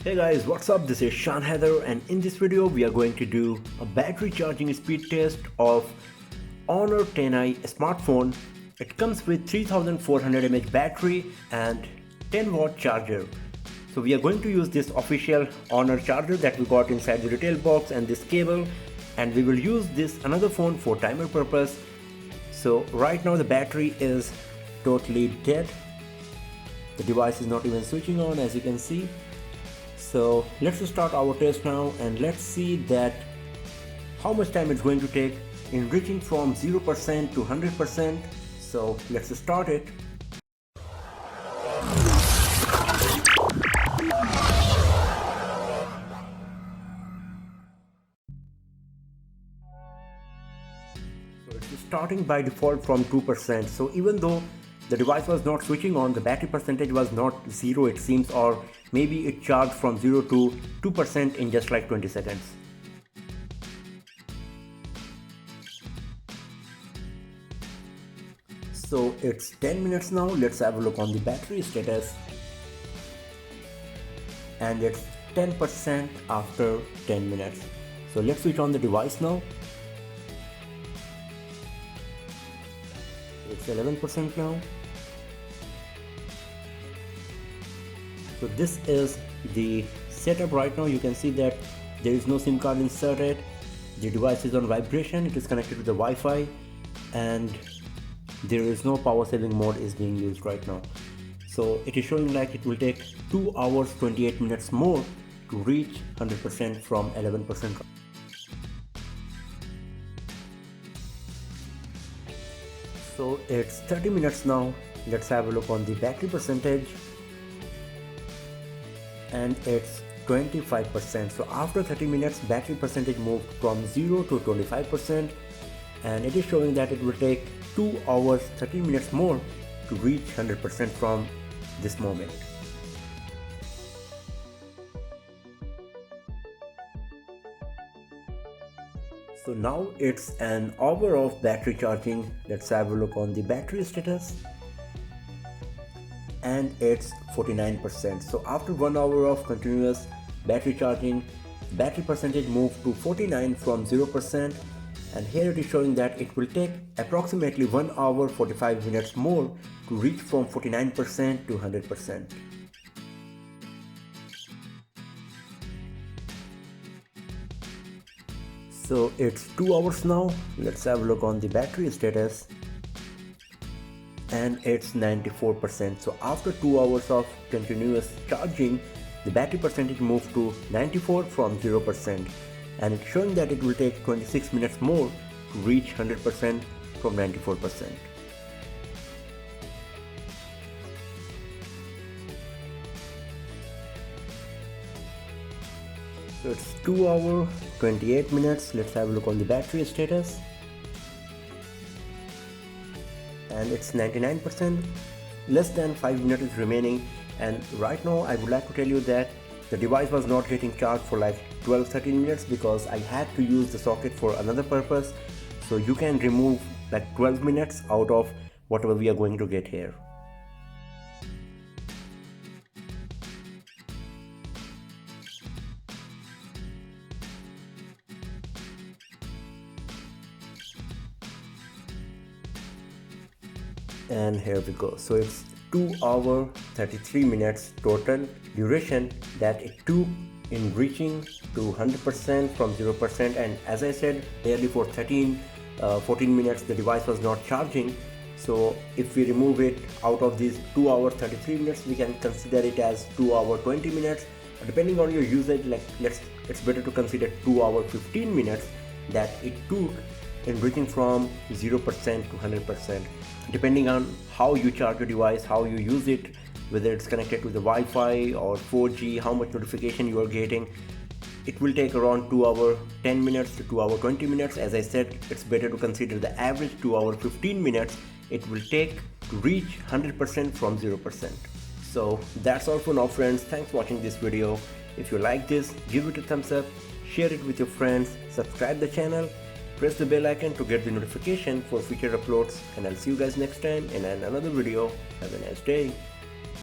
Hey guys, what's up? This is Shan Heather, and in this video we are going to do a battery charging speed test of Honor 10i smartphone. It comes with 3400 mAh battery and 10 watt charger. So we are going to use this official Honor charger that we got inside the retail box and this cable, and we will use this another phone for timer purpose. So right now the battery is totally dead. The device is not even switching on, as you can see. So let's start our test now and let's see that how much time it's going to take in reaching from 0% to 100%. So let's start it. So it's starting by default from 2%. So even though the device was not switching on, the battery percentage was not 0 it seems, or maybe it charged from 0 to 2% in just like 20 seconds. So it's 10 minutes now. Let's have a look on the battery status, and it's 10% after 10 minutes. So let's switch on the device now. It's 11% now. So this is the setup right now. You can see that there is no SIM card inserted. The device is on vibration. It is connected to the Wi-Fi, and there is no power saving mode is being used right now. So it is showing like it will take 2 hours 28 minutes more to reach 100% from 11%. So it's 30 minutes now. Let's have a look on the battery percentage, and it's 25%. So after 30 minutes, battery percentage moved from 0 to 25%, and it is showing that it will take 2 hours 30 minutes more to reach 100% from this moment. So now it's an hour of battery charging. Let's have a look on the battery status, and it's 49%. So after 1 hour of continuous battery charging, battery percentage moved to 49 from 0%, and here it is showing that it will take approximately 1 hour 45 minutes more to reach from 49% to 100%. So it's 2 hours now. Let's have a look on the battery status, and it's 94%. So after 2 hours of continuous charging, the battery percentage moved to 94 from 0%, and it's showing that it will take 26 minutes more to reach 100% from 94%. So it's 2 hours 28 minutes. Let's have a look on the battery status, and it's 99%. Less than 5 minutes is remaining, and right now I would like to tell you that the device was not getting charged for like 12-13 minutes because I had to use the socket for another purpose. So you can remove like 12 minutes out of whatever we are going to get here. And here we go. So it's 2 hours 33 minutes total duration that it took in reaching to 100% from 0%, and as I said, barely for 14 minutes the device was not charging. So if we remove it out of these 2 hours 33 minutes, we can consider it as 2 hours 20 minutes. Depending on your usage, like it's better to consider 2 hours 15 minutes that it took in reaching from 0% to 100%. Depending on how you charge your device, how you use it, whether it's connected to the Wi-Fi or 4G, how much notification you are getting, it will take around 2 hours 10 minutes to 2 hours 20 minutes. As I said, it's better to consider the average 2 hours 15 minutes it will take to reach 100% from 0%. So that's all for now, friends. Thanks for watching this video. If you like this, give it a thumbs up, share it with your friends, subscribe the channel, press the bell icon to get the notification for future uploads, and I'll see you guys next time in another video. Have a nice day.